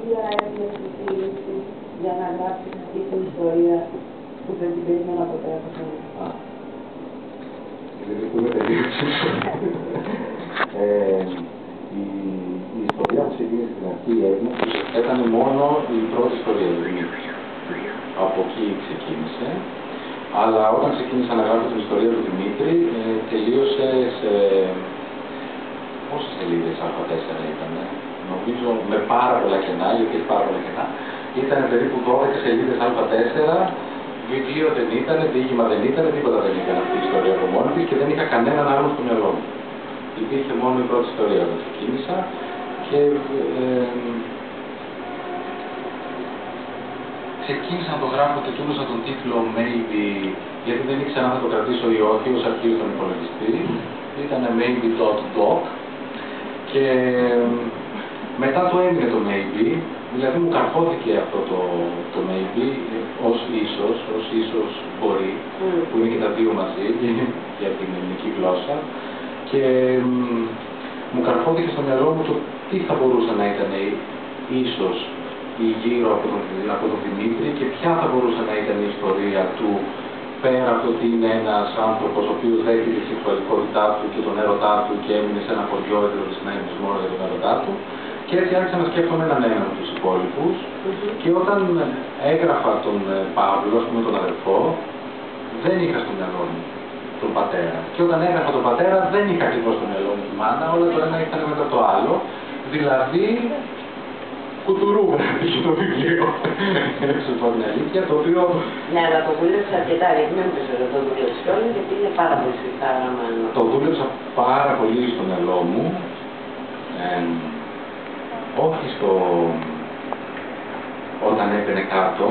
ποια έφυγε στη φύση για να γράψεις αυτή την ιστορία που δεν την περίμενα ποτέ από σένα. Δηλαδή που είμαι τελείως. Η ιστορία που ξεκίνησε στην αρχή έγινε ήταν μόνο η πρώτη ιστορία. Από εκεί ξεκίνησε. Αλλά όταν ξεκίνησα να γράφω την ιστορία του Δημήτρη, τελείωσε σε... πόσες σελίδες Α4 ήταν, νομίζω με πάρα πολλά κενά, γιατί έχει πάρα πολλά κενά. Ήταν περίπου 12 σελίδες Α4, βιβλίο δεν ήταν, διήγημα δεν ήταν, τίποτα δεν ήταν αυτή η ιστορία από μόνη της και δεν είχα κανέναν άλλον στο μυαλό μου. Υπήρχε μόνο η πρώτη ιστορία όταν ξεκίνησα και ξεκίνησα να το γράφω και τούλωσα τον τίτλο Maybe, γιατί δεν ήξερα αν θα το κρατήσω ή όχι ως αρχείο στον υπολογιστή. Ήταν Maybe.doc και μετά το έμεινε το Maybe, δηλαδή μου καρφώθηκε αυτό το Maybe ως ίσως μπορεί, που είναι και τα δύο μαζί για την ελληνική γλώσσα και μου καρφώθηκε στο μυαλό μου το τι θα μπορούσε να ήταν ίσως γύρω από τον Δημήτρη και ποια θα μπορούσε να ήταν η ιστορία του πέρα από το ότι είναι ένας άνθρωπος ο οποίος δέχεται τη σεξουαλικότητά του και τον έρωτά του και έμεινε σε ένα χωριό έδωσε συνέχεια μόνο για τον έρωτά του και έτσι άρχισα να σκέφτομαι έναν από τους υπόλοιπους και όταν έγραφα τον Παύλο, ας πούμε τον αδερφό, δεν είχα στο μυαλό μου τον πατέρα. Και όταν έγραφα τον πατέρα δεν είχα ακριβώς στο μυαλό μου τη μάνα, όλα το ένα ήταν μετά το άλλο. Δηλαδή, κουτουρού είχε το βιβλίο. Έξω από την αλήθεια, το οποίο... Ναι, αλλά το δούλεψα αρκετά, γιατί δεν μου πες ότι το δούλεψες όλο, γιατί είναι πάρα πολύ σωστά γραμμένο. Το δούλεψα πάρα πολύ στο μυαλό μου. Όχι όταν έπαιρνε κάτω.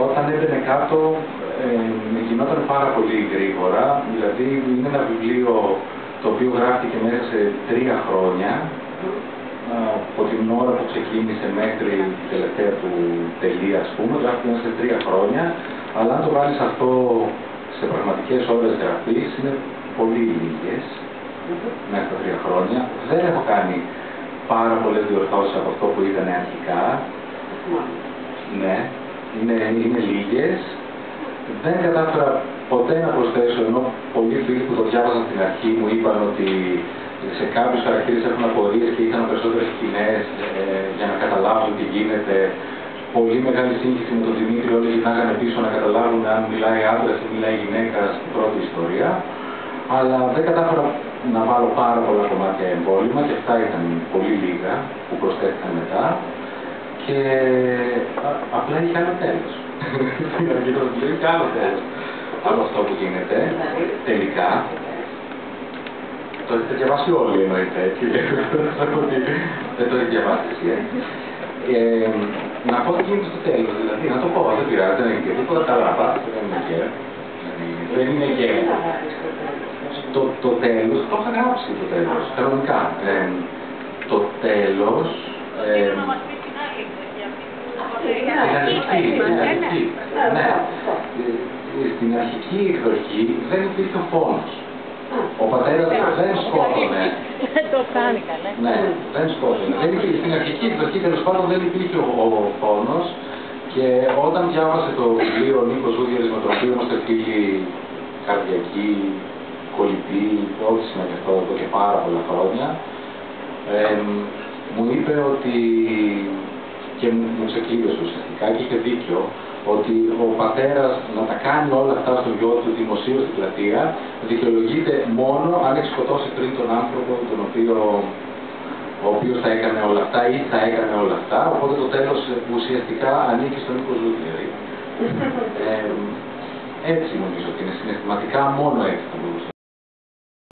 Όταν έπαιρνε κάτω, γινόταν πάρα πολύ γρήγορα. Δηλαδή, είναι ένα βιβλίο το οποίο γράφτηκε μέσα σε 3 χρόνια. Από την ώρα που ξεκίνησε μέχρι την τελευταία του τελεία, ας πούμε, γράφτηκε μέσα σε 3 χρόνια. Αλλά αν το βάλεις αυτό σε πραγματικές ώρες γραφής, είναι πολύ λίγες μέσα στα 3 χρόνια. Δεν έχω κάνει πάρα πολλές διορθώσεις από αυτό που ήταν αρχικά. Ναι, είναι λίγες. Δεν κατάφερα ποτέ να προσθέσω, ενώ πολλοί φίλοι που το διάβαζαν στην αρχή μου είπαν ότι σε κάποιους χαρακτήρες έχουν απορίες και είχαν περισσότερες σκηνές για να καταλάβουν τι γίνεται. Πολύ μεγάλη σύγχυση με τον Δημήτρη, όλοι γυρνάγανε πίσω να καταλάβουν αν μιλάει άντρας ή μιλάει γυναίκα στην πρώτη ιστορία. Αλλά δεν κατάφερα να βάλω πάρα πολλά κομμάτια εμβόλυμα και αυτά ήταν πολύ λίγα που προσθέθηκαν μετά. Και απλά είχε άλλο τέλος. Είχε άλλο τέλος από αυτό που γίνεται τελικά. Το έχετε διαβάσει όλοι εννοείται, έτσι. Δεν το έχετε διαβάσει εσύ, να πω τι γίνεται στο τέλος, δηλαδή να το πω, δεν πειράζει, δεν είναι και τίποτα, τα γραφάτε, δεν είναι και. Δεν είναι και. Το τέλος, το είχα γράψει το τέλος, κανονικά. Το τέλος. Στην αρχική εκδοχή δεν υπήρχε ο φόνος. Ο πατέρας δεν σκότωνε. Το κάνει καλά. Ναι, δεν σκότωνε. Στην αρχική εκδοχή τέλος πάντων δεν υπήρχε ο φόνος και όταν διάβασε το βιβλίο ο Νίκος Ζούδιερης, με τον οποίο είμαστε φίλοι καρδιακοί, κολλητοί, ό,τι σημαίνει αυτό εδώ και πάρα πολλά χρόνια, μου είπε ότι, και μου ξεκλείδωσε ουσιαστικά και είχε δίκιο, ότι ο πατέρας να τα κάνει όλα αυτά στον γιο του δημοσίως στην πλατεία δικαιολογείται μόνο αν έχει σκοτώσει πριν τον άνθρωπο ο οποίος θα έκανε όλα αυτά ή θα έκανε όλα αυτά, οπότε το τέλος ουσιαστικά ανήκει στον Νίκο Ζούδιερη. Έτσι νομίζω ότι είναι συναισθηματικά μόνο έτσι θα μπορούσε.